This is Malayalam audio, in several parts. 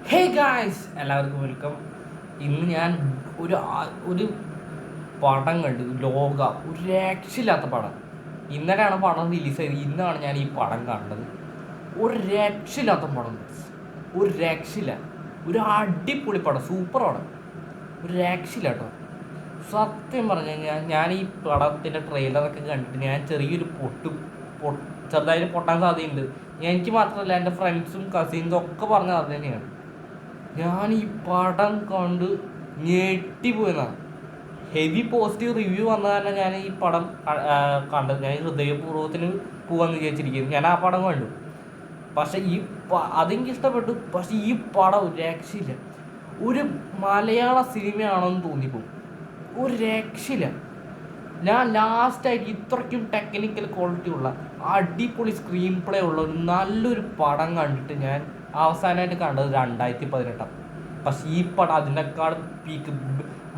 ഹേ ഗായ്സ്, എല്ലാവർക്കും വെൽക്കം. ഇന്ന് ഞാൻ ഒരു പടം കണ്ടു. ലോക ഒരു രക്ഷയില്ലാത്ത പടം. ഇന്നലെയാണ് പടം റിലീസ് ചെയ്തത്. ഇന്നാണ് ഞാൻ ഈ പടം കണ്ടത്. ഒരു രക്ഷയില്ലാത്ത പടം, ഒരു രക്ഷയില്ല. ഒരു അടിപൊളി പടം, സൂപ്പർ പടം, ഒരു രക്ഷയില്ല കേട്ടോ. സത്യം പറഞ്ഞു കഴിഞ്ഞാൽ ഞാൻ ഈ പടത്തിൻ്റെ ട്രെയിലറൊക്കെ കണ്ടിട്ട് ഞാൻ ചെറിയൊരു ചെറുതായിട്ട് പൊട്ടാൻ സാധ്യതയുണ്ട്. എനിക്ക് മാത്രമല്ല, എൻ്റെ ഫ്രണ്ട്സും കസിൻസും ഒക്കെ പറഞ്ഞത് അത് തന്നെയാണ്. ഞാൻ ഈ പടം കണ്ട് ഞെട്ടിപ്പോയതാണ്. ഹെവി പോസിറ്റീവ് റിവ്യൂ വന്ന കാരണം ഞാൻ ഈ പടം കണ്ടത്. ഞാൻ ഹൃദയപൂർവ്വത്തിന് പോകാമെന്ന് വിചാരിച്ചിരിക്കുന്നു. ഞാൻ ആ പടം കണ്ടു. പക്ഷെ അതെനിക്ക് ഇഷ്ടപ്പെട്ടു. പക്ഷെ ഈ പടം ഒരു രക്ഷയില്ല. ഒരു മലയാള സിനിമയാണെന്ന് തോന്നിപ്പോകും. ഒരു രക്ഷയില്ല. ഞാൻ ലാസ്റ്റായിട്ട് ഇത്രയ്ക്കും ടെക്നിക്കൽ ക്വാളിറ്റി ഉള്ള അടിപൊളി സ്ക്രീൻ പ്ലേ ഉള്ള ഒരു നല്ലൊരു പടം കണ്ടിട്ട് ഞാൻ അവസാനമായിട്ട് കണ്ടത് 2018. പക്ഷേ ഈ പടം അതിനേക്കാൾ പീക്ക്.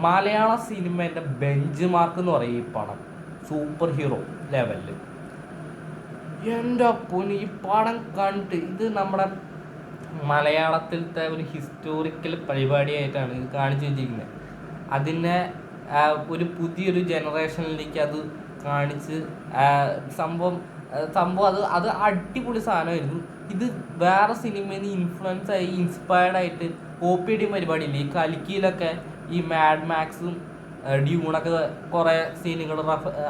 മലയാള സിനിമേൻ്റെ ബെഞ്ച് മാർക്ക് എന്ന് പറയും ഈ പടം. സൂപ്പർ ഹീറോ ലെവലിൽ. എൻ്റെ പൊന്ന്, ഈ പടം കണ്ടിട്ട് ഇത് നമ്മുടെ മലയാളത്തിലത്തെ ഒരു ഹിസ്റ്റോറിക്കൽ പരിപാടിയായിട്ടാണ് ഇത് കാണിച്ചു വെച്ചിരിക്കുന്നത്. അതിനെ ഒരു പുതിയൊരു ജനറേഷനിലേക്ക് അത് കാണിച്ച് സംഭവം അത് അടിപൊളി സാധനമായിരുന്നു. ഇത് വേറെ സിനിമയിൽ നിന്ന് ഇൻഫ്ലുവൻസ് ആയി ഇൻസ്പയർഡ് ആയിട്ട് കോപ്പി അടിയും പരിപാടിയില്ലേ. ഈ കൽക്കിയിലൊക്കെ ഈ മാഡ് മാക്സും ഡ്യൂണൊക്കെ കുറേ സീനുകൾ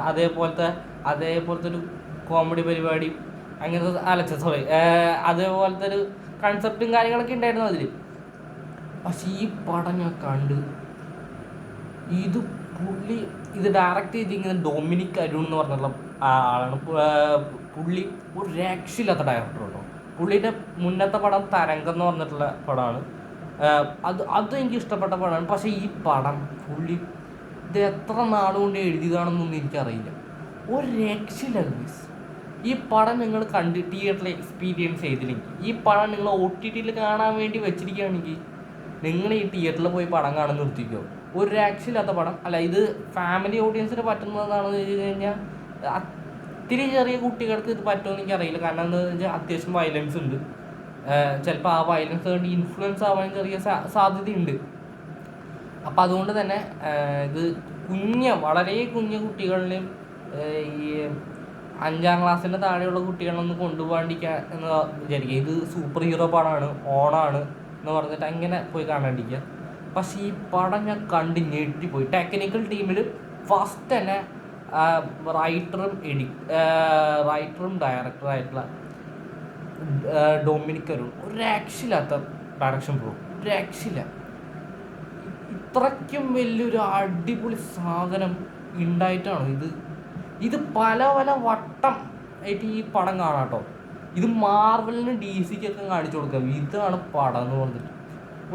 അതേപോലത്തെ ഒരു കോമഡി പരിപാടി അങ്ങനത്തെ അതേപോലത്തെ ഒരു കൺസെപ്റ്റും കാര്യങ്ങളൊക്കെ ഉണ്ടായിരുന്നു അതിൽ. പക്ഷെ ഈ പടം ഞാൻ കണ്ട് ഇത് ഡയറക്റ്റ് ചെയ്തിരിക്കുന്നത് ഡൊമിനിക് അരുൺ എന്ന് പറഞ്ഞിട്ടുള്ള ആളാണ്. പുള്ളി ഒരു രക്ഷയില്ലാത്ത ഡയറക്ടർ കേട്ടോ. പുള്ളിൻ്റെ മുന്നത്തെ പടം തരംഗം എന്ന് പറഞ്ഞിട്ടുള്ള പടമാണ്. അത് എനിക്ക് ഇഷ്ടപ്പെട്ട പടമാണ്. പക്ഷേ ഈ പടം ഇത് എത്ര നാളുകൊണ്ട് എഴുതിയതാണെന്നൊന്നും എനിക്കറിയില്ല. ഒരു രക്ഷയില്ല ഗൈസ്. ഈ പടം നിങ്ങൾ കണ്ട് തിയേറ്ററിൽ എക്സ്പീരിയൻസ് ചെയ്തില്ലെങ്കിൽ, ഈ പടം നിങ്ങൾ OTTയിൽ കാണാൻ വേണ്ടി വെച്ചിരിക്കുകയാണെങ്കിൽ നിങ്ങൾ ഈ തിയേറ്ററിൽ പോയി പടം കാണാൻ നിർത്തിക്കോ. ഒരു രക്ഷയില്ലാത്ത പടം അല്ല. ഇത് ഫാമിലി ഓഡിയൻസിന് പറ്റുന്നതാണെന്ന് വെച്ച് കഴിഞ്ഞാൽ ഇത്തിരി ചെറിയ കുട്ടികൾക്ക് ഇത് പറ്റുമെന്ന് എനിക്കറിയില്ല. കാരണം എന്താണെന്ന് വെച്ചാൽ അത്യാവശ്യം വയലൻസ് ഉണ്ട്. ചിലപ്പോൾ ആ വയലൻസ് കൊണ്ട് ഇൻഫ്ലുവൻസ് ആവാൻ ചെറിയ സാധ്യതയുണ്ട്. അപ്പം അതുകൊണ്ട് തന്നെ ഇത് വളരെ കുഞ്ഞ കുട്ടികളിലും ഈ 5ാം ക്ലാസ്സിൻ്റെ താഴെയുള്ള കുട്ടികളൊന്നും കൊണ്ടുപോകാണ്ടിരിക്കുക എന്ന് വിചാരിക്കുക. ഇത് സൂപ്പർ ഹീറോ പടമാണ്, ഓണാണ് എന്ന് പറഞ്ഞിട്ട് അങ്ങനെ പോയി കാണാണ്ടിരിക്കുക. പക്ഷേ ഈ പടം ഞാൻ കണ്ട് ഞെട്ടിപ്പോയി. ടെക്നിക്കൽ ടീമിൽ ഫസ്റ്റ് തന്നെ റൈറ്ററും ഡയറക്ടറായിട്ടുള്ള ഡൊമിനിക് അരുൺ ഒരു രക്ഷയില്ലാത്ത ഡയറക്ഷൻ ബ്രോ, ഒരു രക്ഷയില്ല. ഇത്രയ്ക്കും വലിയൊരു അടിപൊളി സാധനം ഉണ്ടായിട്ടാണ് ഇത് പല വട്ടം ആയിട്ട് ഈ പടം കാണാം കേട്ടോ. ഇത് മാർവലിനും DC-ക്കൊക്കെ കാണിച്ചു കൊടുക്കുക. ഇതാണ് പടം എന്ന് പറഞ്ഞിട്ട്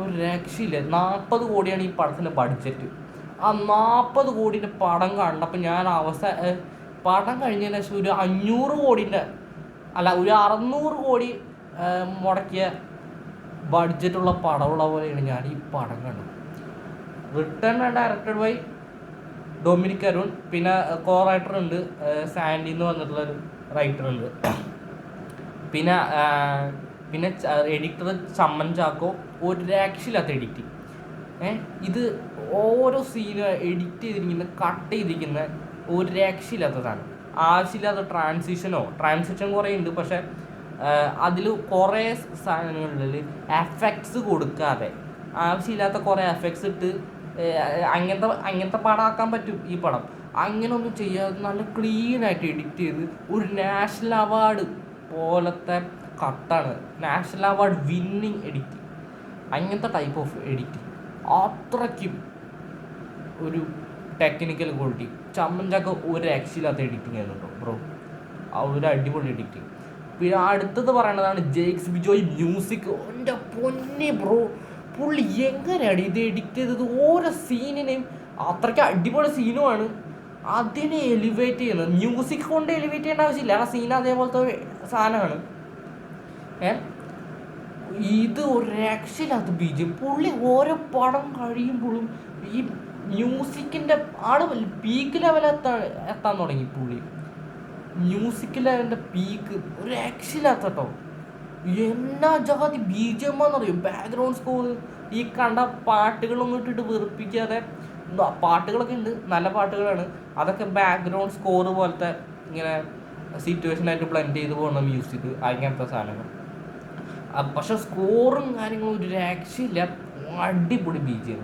ഒരു രക്ഷയില്ല. 40 കോടിയാണ് ഈ പടത്തിൻ്റെ ബഡ്ജറ്റ്. ആ 40 കോടിൻ്റെ പടം കണ്ടപ്പോൾ ഞാൻ പടം കഴിഞ്ഞതിന് ശേഷം ഒരു 500 കോടിൻ്റെ ഒരു 600 കോടി മുടക്കിയ ബഡ്ജറ്റുള്ള പടമുള്ള പോലെയാണ് ഞാൻ ഈ പടം കണ്ടത്. Return and directed by Dominic Arun. പിന്നെ റൈറ്റർ ഉണ്ട്, സാൻഡി എന്ന് പറഞ്ഞിട്ടുള്ളൊരു റൈറ്റർ ഉണ്ട്. പിന്നെ എഡിറ്റർ ചമ്മൻ ചാക്കോ. ഒരു രക്ഷയില്ലാത്ത എഡിറ്റിങ്. ഇത് ഓരോ സീനും എഡിറ്റ് ചെയ്തിരിക്കുന്ന, കട്ട് ചെയ്തിരിക്കുന്ന ഒരു രക്ഷയില്ലാത്ത സാധനം. ആവശ്യമില്ലാത്ത ട്രാൻസിഷൻ കുറേ ഉണ്ട്. പക്ഷെ അതിൽ കുറേ സാധനങ്ങളിൽ എഫക്ട്സ് കൊടുക്കാതെ ആവശ്യമില്ലാത്ത കുറേ എഫക്ട്സ് ഇട്ട് അങ്ങനത്തെ പടമാക്കാൻ പറ്റും ഈ പടം. അങ്ങനെ ഒന്നും ചെയ്യാതെ നല്ല ക്ലീനായിട്ട് എഡിറ്റ് ചെയ്ത് ഒരു നാഷണൽ അവാർഡ് പോലത്തെ കട്ടാണ്. നാഷണൽ അവാർഡ് വിന്നിങ് എഡിറ്റിങ്, അങ്ങനത്തെ ടൈപ്പ് ഓഫ് എഡിറ്റിങ്. അത്രയ്ക്കും ഒരു ടെക്നിക്കൽ ക്വാളിറ്റി. ചമ്മൻചാക്ക ഒരു രക്ഷയില്ലാത്ത എഡിറ്റിംഗ് ആയിരുന്നു കേട്ടോ ബ്രോ. ഒരു അടിപൊളി എഡിറ്റിംഗ്. പിന്നെ അടുത്തത് പറയേണ്ടതാണ് ജെയ്ക്സ് ബിജോയ് മ്യൂസിക്. എൻ്റെ പൊന്നെ ബ്രോ, പുള്ളി എങ്ങനെയാണ് ഇത് എഡിറ്റ് ചെയ്തത്? ഓരോ സീനിനെയും അത്രയ്ക്ക് അടിപൊളി സീനുമാണ്. അതിനെ എലിവേറ്റ് ചെയ്യുന്നത് മ്യൂസിക് കൊണ്ട് എലിവേറ്റ് ചെയ്യേണ്ട ആവശ്യമില്ല. ആ സീൻ അതേപോലത്തെ സാധനമാണ്. ഇത് ഒരു രക്ഷയില്ലാത്ത BGM. പുള്ളി ഓരോ പടം കഴിയുമ്പോഴും ഈ മ്യൂസിക്കിൻ്റെ പീക്ക് എത്താൻ തുടങ്ങി പുള്ളി. മ്യൂസിക് ലെവലിൻ്റെ പീക്ക് ഒരു രക്ഷയില്ലാത്ത കേട്ടോ. എന്നാ ജാതി ബീജമെന്നറിയും ബാക്ക്ഗ്രൗണ്ട് സ്കോർ. ഈ കണ്ട പാട്ടുകളൊന്നും ഇട്ടിട്ട് വെറുപ്പിക്കാതെ പാട്ടുകളൊക്കെ ഉണ്ട്, നല്ല പാട്ടുകളാണ്. അതൊക്കെ ബാക്ക്ഗ്രൗണ്ട് സ്കോർ പോലത്തെ ഇങ്ങനെ സിറ്റുവേഷനായിട്ട് ബ്ലെൻഡ് ചെയ്ത് പോകുന്ന മ്യൂസിക്, അങ്ങനത്തെ സാധനങ്ങൾ. പക്ഷെ സ്കോറും കാര്യങ്ങളും ഒരു രക്ഷയില്ല, അടിപൊളി ബീജിയം.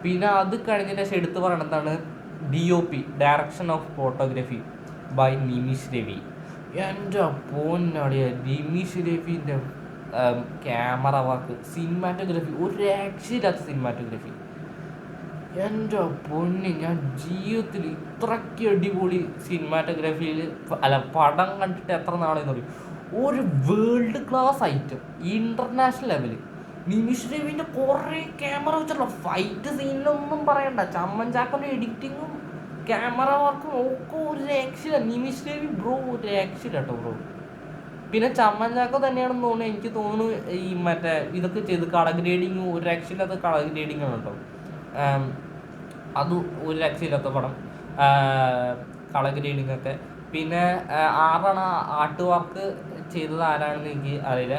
പിന്നെ അത് കഴിഞ്ഞതിന് ശേഷം എടുത്ത് പറയണതാണ് DOP, direction of photography by Nimish Ravi. എൻ്റെ പൊന്നടിയ നിമിഷ് രവിൻ്റെ ക്യാമറ വർക്ക്, സിനിമാറ്റോഗ്രാഫി, ഒരു രക്ഷയില്ലാത്ത സിനിമാറ്റോഗ്രാഫി. എൻ്റെ പൊന്നി, ഞാൻ ജീവിതത്തിൽ ഇത്രയ്ക്ക് അടിപൊളി സിനിമാറ്റോഗ്രാഫിയിൽ പടം കണ്ടിട്ട് എത്ര നാളെന്ന് പറയും. ഒരു world class item, international level. Nimish രവിൻ്റെ കുറേ ക്യാമറ വെച്ചുള്ള ഫൈറ്റ് സീനിലൊന്നും പറയണ്ട, ചമ്മൻ ചാക്കോൻ്റെ എഡിറ്റിങ്ങും ക്യാമറ വർക്കും ഒക്കെ ഒരു രക്ഷയില്ല. നിമിഷ് രവി ബ്രോ ഒരു രക്ഷയില്ല കേട്ടോ ബ്രോ. പിന്നെ ചമ്മൻ ചാക്കോ തന്നെയാണെന്ന് തോന്നുന്നു, എനിക്ക് തോന്നുന്നു ഈ മറ്റേ ഇതൊക്കെ ചെയ്ത് കളർ ഗ്രേഡിങ്, ഒരു രക്ഷയില്ലാത്ത കളർ ഗ്രേഡിങ് ആണ് കേട്ടോ. അത് ഒരു രക്ഷയില്ലാത്ത പടം, കളർ ഗ്രേഡിങ് ഒക്കെ. പിന്നെ ആരാണ് ആർട്ട് വർക്ക് ചെയ്തത് ആരാണെന്ന് എനിക്ക് അറിയില്ല.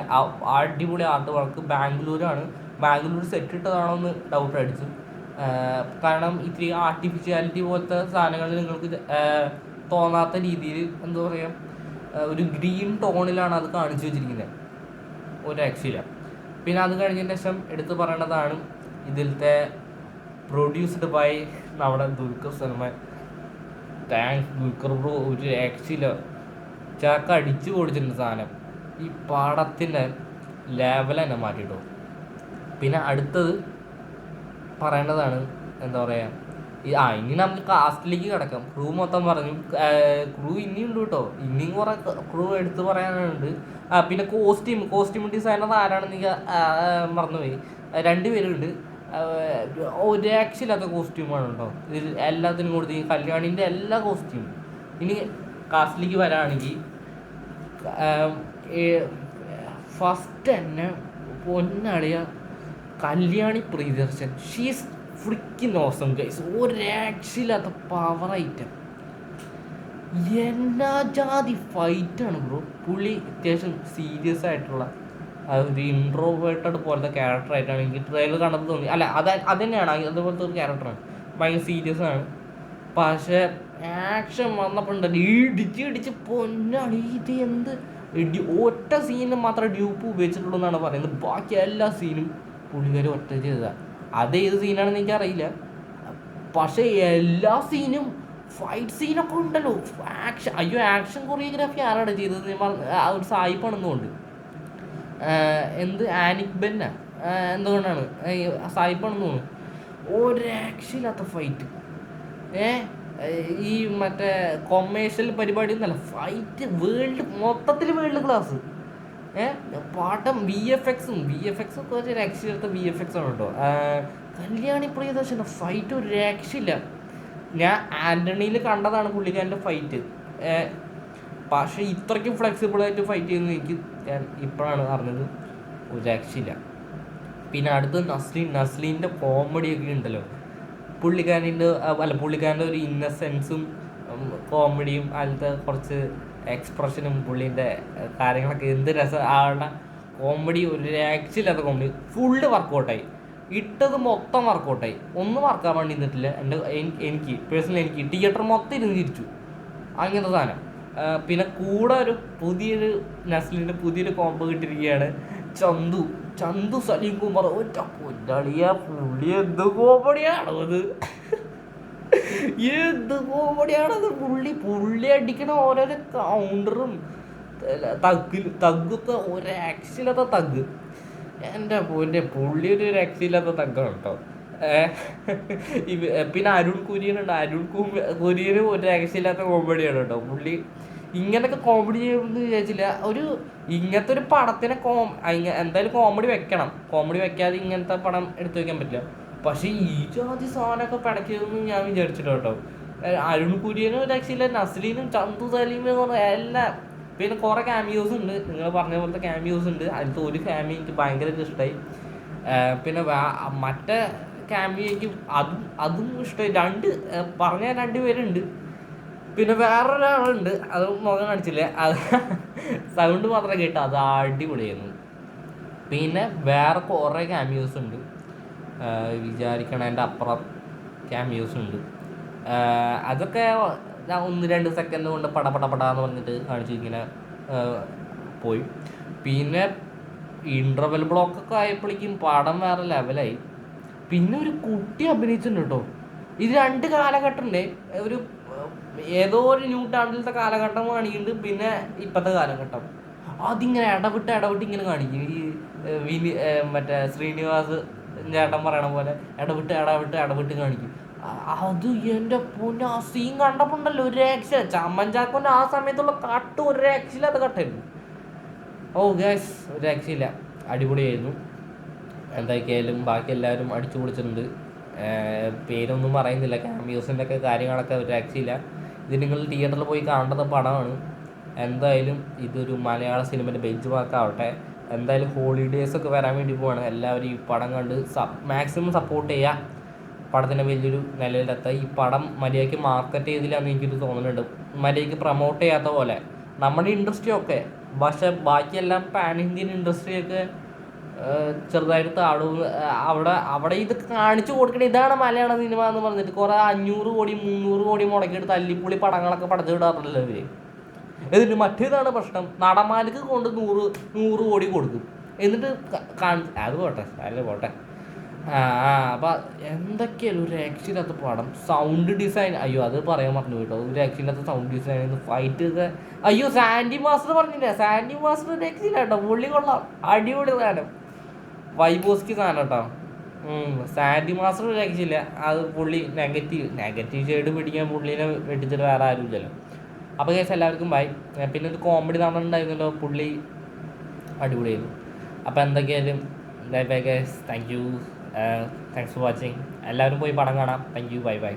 അടിപൊളി ആർട്ട് വർക്ക് ബാംഗ്ലൂരാണ്. ബാംഗ്ലൂർ സെറ്റ് ഇട്ടതാണോ എന്ന് ഡൗട്ട് അടിച്ചു. കാരണം ഇത്തിരി ആർട്ടിഫിഷ്യാലിറ്റി പോലത്തെ സാധനങ്ങൾ നിങ്ങൾക്ക് തോന്നാത്ത രീതിയിൽ എന്താ പറയുക, ഒരു ഗ്രീൻ ടോണിലാണ് അത് കാണിച്ചു വെച്ചിരിക്കുന്നത്, ഒരു രക്ഷയില്ല. പിന്നെ അത് കഴിഞ്ഞതിന് ശേഷം എടുത്ത് പറയേണ്ടതാണ് ഇതിലത്തെ പ്രൊഡ്യൂസ്ഡ് ബൈ നമ്മുടെ ദുൽഖർ സൽമാൻ. താങ്ക്സ് ദുൽഖർ ബ്രോ, ഒരു രക്ഷയില്ല, ചാക്ക അടിച്ചു പൊടിച്ചിട്ടുണ്ട് സാധനം. ഈ പടത്തിൻ്റെ ലെവൽ തന്നെ മാറ്റിട്ടോ. പിന്നെ അടുത്തത് പറയേണ്ടതാണ് എന്താ പറയുക, ഇനി നമുക്ക് കാസ്റ്റിലേക്ക് കിടക്കാം. ക്രൂ മൊത്തം പറഞ്ഞു, ക്രൂ ഇനിയും ഉണ്ട് കേട്ടോ, ഇനിയും കുറേ ക്രൂ എടുത്ത് പറയാനുണ്ട്. പിന്നെ കോസ്റ്റ്യൂം ഡിസൈനർ ആരാണെന്ന് എനിക്ക് മറന്നുപോയി, 2 പേരുണ്ട്. ഒരു രക്ഷയില്ലാത്ത കോസ്റ്റ്യൂമാണ് കേട്ടോ ഇതിൽ എല്ലാത്തിനും കൊടുത്ത്, ഈ കല്യാണിൻ്റെ എല്ലാ കോസ്റ്റ്യൂം. ഇനി കാസ്റ്റിലേക്ക് വരാണെങ്കിൽ ഫസ്റ്റ് തന്നെ പൊന്നളിയ Kalyani Priyadarshan, she's freakin awesome guys, ഒരു രക്ഷയില്ലാത്ത പവർ ഐറ്റം. എന്നാ ജാതി ഫൈറ്റാണ് ബ്രോ. പുള്ളി അത്യാവശ്യം സീരിയസ് ആയിട്ടുള്ള ഒരു ഇൻട്രോവേർട്ടഡ് പോലത്തെ ക്യാരക്ടറായിട്ടാണ് എനിക്ക് ട്രെയിലർ കണ്ടപ്പോൾ തോന്നി. അല്ല, അത് തന്നെയാണ്, അതുപോലത്തെ ഒരു ക്യാരക്ടറാണ്, ഭയങ്കര സീരിയസ് ആണ്. പക്ഷേ ആക്ഷൻ വന്നപ്പോൾ ഉണ്ടല്ലോ ഇടിച്ച് പൊന്നാണ്. ഇത് എന്ത് ഒറ്റ സീനിൽ മാത്രമേ ഡ്യൂപ്പ് ഉപയോഗിച്ചിട്ടുള്ളൂ എന്നാണ് പറയുന്നത്, ബാക്കി എല്ലാ സീനും പുള്ളിക്കാർ ഒറ്റ ചെയ്തതാണ്. അത് ഏത് സീനാണെന്ന് എനിക്കറിയില്ല, പക്ഷേ എല്ലാ സീനും ഫൈറ്റ് സീനൊക്കെ ഉണ്ടല്ലോ, ആക്ഷൻ കൊറിയോഗ്രാഫി ആരാണ് ചെയ്തത്? ഒരു സായിപ്പാണെന്നുകൊണ്ട്, ആനിക് ബെന്ന എന്തുകൊണ്ടാണ് സായിപ്പാണെന്ന് തോന്നുന്നു. ഒരു രക്ഷയില്ലാത്ത ഫൈറ്റ്. ഈ മറ്റേ കൊമേഴ്ഷ്യൽ പരിപാടി ഒന്നല്ല, ഫൈറ്റ് മൊത്തത്തിൽ വേൾഡ് ക്ലാസ്. പാട്ടം VFX ഒക്കെ ഒരു രക്ഷയില്ലാത്ത VFX ആണ് കേട്ടോ. കല്യാണി പ്രിയദർശൻ്റെ ഫൈറ്റ് ഒരു രക്ഷയില്ല. ഞാൻ ആൻ്റണിയിൽ കണ്ടതാണ് പുള്ളിക്കാരൻ്റെ ഫൈറ്റ്, പക്ഷേ ഇത്രയ്ക്കും ഫ്ലെക്സിബിളായിട്ട് ഫൈറ്റ് ചെയ്യുന്നത് എനിക്ക് ഞാൻ ഇപ്പോഴാണ് അറിഞ്ഞത്, ഒരു രക്ഷയില്ല. പിന്നെ അടുത്ത് നസ്ലീൻ്റെ കോമഡിയൊക്കെ ഉണ്ടല്ലോ, പുള്ളിക്കാരൻ്റെ ഒരു ഇന്നസെൻസും കോമഡിയും അതിലത്തെ കുറച്ച് എക്സ്പ്രഷനും പുള്ളീൻ്റെ കാര്യങ്ങളൊക്കെ എന്ത് രസം. ആളുടെ കോമഡി ഒരു രക്ഷയില്ലാത്ത കോമഡി, ഫുള്ള് വർക്കൗട്ടായി, ഇട്ടത് മൊത്തം വർക്കൗട്ടായി, ഒന്നും വർക്കാൻ വേണ്ടി നിന്നിട്ടില്ല. എനിക്ക് പേഴ്സണലി എനിക്ക് തിയേറ്റർ മൊത്തം ഇരുന്ന് ചിരിച്ചു, അങ്ങനത്തെ സാധനം. പിന്നെ കൂടെ പുതിയൊരു നസ്ലിൻ്റെ പുതിയൊരു കോംബോ കിട്ടിയിരിക്കുകയാണ്, ചന്തു സലീം കുമാർ. ഒറ്റ പൊന്നാളിയ, പുള്ളി എന്ത് കോമഡിയാണത്, എന്ത് കോമഡിയാണത്. പുള്ളി അടിക്കണ ഓരോരോ കൗണ്ടറും തഗ്ഗൊക്കെ ഒരു രക്ഷയില്ലാത്ത തഗ്. എൻ്റെ പുള്ളി ഒരു രക്ഷയില്ലാത്ത തഗ്ഗാണ് കേട്ടോ. പിന്നെ അരുൺ കുര്യനുണ്ട്, കുര്യനും ഒരു രക്ഷയില്ലാത്ത കോമഡിയാണ് കേട്ടോ. പുള്ളി ഇങ്ങനൊക്കെ കോമഡി ചെയ്യുമെന്ന് വിചാരിച്ചില്ല. ഇങ്ങനത്തെ ഒരു പടത്തിനെ എന്തായാലും കോമഡി വെക്കണം, കോമഡി വെക്കാതെ ഇങ്ങനത്തെ പടം എടുത്തു വെക്കാൻ പറ്റില്ല. പക്ഷേ ഈ ജാതി സാധനമൊക്കെ പടക്കിയതെന്ന് ഞാൻ വിചാരിച്ചിട്ട് കേട്ടോ. അരുൺ കുര്യനും രക്ഷയില്ല, നസ്ലീനും ചന്തു സലീമും എല്ലാം. പിന്നെ കുറേ ക്യാമിയോസ് ഉണ്ട്, നിങ്ങൾ പറഞ്ഞ പോലത്തെ ക്യാമിയോസ് ഉണ്ട്. അതിലത്തെ ഒരു ക്യാമിയോ എനിക്ക് ഭയങ്കരമായിട്ട് ഇഷ്ടമായി. പിന്നെ മറ്റേ ക്യാമിയോ എനിക്ക് അതും ഇഷ്ടമായി. പറഞ്ഞ 2 പേരുണ്ട്. പിന്നെ വേറൊരാളുണ്ട്, അത് മുഖം കാണിച്ചില്ല, സൗണ്ട് മാത്രം കേട്ടോ, അത് അടിപൊളിയായിരുന്നു. പിന്നെ വേറെ കുറേ ക്യാമിയോസ് ഉണ്ട്, വിചാരിക്കണതിൻ്റെ അപ്പുറം ക്യാമിയോസ് ഉണ്ട്. അതൊക്കെ ഞാൻ 1-2 സെക്കൻഡ് കൊണ്ട് പടപടാന്ന് പറഞ്ഞിട്ട് കാണിച്ചു ഇങ്ങനെ പോയി. പിന്നെ ഇൻ്റർവെൽ ബ്ലോക്കൊക്കെ ആയപ്പോഴേക്കും പടം വേറെ ലെവലായി. പിന്നെ ഒരു കുട്ടി അഭിനയിച്ചിട്ടുണ്ട് കേട്ടോ. ഇത് 2 കാലഘട്ടമുണ്ട്. ഒരു ഏതോ ഒരു ന്യൂറ്റാണ്ടിലത്തെ കാലഘട്ടം കാണിക്കുന്നുണ്ട്, പിന്നെ ഇപ്പോഴത്തെ കാലഘട്ടം. അതിങ്ങനെ ഇടവിട്ട് ഇങ്ങനെ കാണിക്കും. ഈ മറ്റേ ശ്രീനിവാസ് ചേട്ടൻ പറയണ പോലെ ഇടവിട്ട് കാണിക്കും. അത് എൻ്റെ പൊന്നെ, ആ സീൻ കണ്ടപ്പോൾ ഉണ്ടല്ലോ ഒരു രക്ഷ. ചമ്മൻ ചാക്കോൻ്റെ ആ സമയത്തുള്ള കട്ട് ഒരു രക്ഷയില്ലാത്ത കട്ടായിരുന്നു. ഓ ഗൈസ്, ഒരു രക്ഷയില്ല, അടിപൊളിയായിരുന്നു. എന്തൊക്കെയായാലും ബാക്കി എല്ലാവരും അടിച്ചു പൊളിച്ചിട്ടുണ്ട്. പേരൊന്നും പറയുന്നില്ല, ക്യാമിയോസിൻ്റെ ഒക്കെ കാര്യങ്ങളൊക്കെ ഒരു രക്ഷയില്ല. ഇത് നിങ്ങൾ തിയേറ്ററിൽ പോയി കാണേണ്ട പടമാണ്. എന്തായാലും ഇതൊരു മലയാള സിനിമയുടെ ബെഞ്ച് മാർക്ക് ആവട്ടെ. എന്തായാലും ഹോളിഡേയ്സൊക്കെ വരാൻ വേണ്ടി പോവാണ്. എല്ലാവരും ഈ പടം കണ്ട് മാക്സിമം സപ്പോർട്ട് ചെയ്യുക, പടത്തിൻ്റെ വലിയൊരു നിലയിലെത്താൻ. ഈ പടം മര്യാദയ്ക്ക് മാർക്കറ്റ് ചെയ്തില്ലാന്ന് എനിക്കൊരു തോന്നുന്നുണ്ട്, മര്യാദയ്ക്ക് പ്രൊമോട്ട് ചെയ്യാത്ത പോലെ. നമ്മുടെ ഇൻഡസ്ട്രി ഒക്കെ, പക്ഷെ ബാക്കിയെല്ലാം പാൻ ഇന്ത്യൻ ഇൻഡസ്ട്രിയൊക്കെ ചെറുതായിട്ട് താഴും. അവിടെ ഇത് കാണിച്ചു കൊടുക്കണേ, ഇതാണ് മലയാള സിനിമ എന്ന് പറഞ്ഞിട്ട് കുറേ 500 കോടി 300 കോടി മുടക്കിയിട്ട് തല്ലിപ്പൊളി പടങ്ങളൊക്കെ പടച്ചു വിടാറില്ലല്ലോ ഇവർ. എന്നിട്ട് മറ്റേതാണ് പ്രശ്നം, നടന്മാർക്ക് കൊണ്ട് 100 കോടി കൊടുക്കും, എന്നിട്ട് അത് പോട്ടെ, പോട്ടെ. അപ്പം എന്തൊക്കെയല്ലോ ഒരു രക്ഷയില്ലാത്ത പടം. സൗണ്ട് ഡിസൈൻ, അയ്യോ അത് പറയാൻ പറഞ്ഞു കേട്ടോ, ഒരു രക്ഷയില്ലാത്ത സൗണ്ട് ഡിസൈൻ, ഫൈറ്റ് ഒക്കെ. അയ്യോ സാൻഡി മാസ്റ്റർ പറഞ്ഞില്ല, സാൻഡി മാസ്റ്റർ രക്ഷയില്ല കേട്ടോ, പുള്ളി കൊള്ളാം, അടിപൊളി സാധനം, വൈബോസ്കി സാധനം കേട്ടോ. സാൻഡി മാസ്റ്റർ രക്ഷയില്ല, അത് പുള്ളി നെഗറ്റീവ് ഷെയ്ഡ് പിടിക്കാൻ പുള്ളീനെ വെട്ടിച്ചിട്ട് വേറെ ആരും ഇല്ലല്ലോ. അപ്പോൾ കേസ് എല്ലാവർക്കും ബൈ. പിന്നെ ഒരു കോമഡി നടന്നുണ്ടായിരുന്നല്ലോ, പുള്ളി അടിപൊളിയായിരുന്നു. അപ്പോൾ എന്തൊക്കെയായാലും bye guys, thanks for watching. എല്ലാവരും പോയി പടം കാണാം. Thank you, by.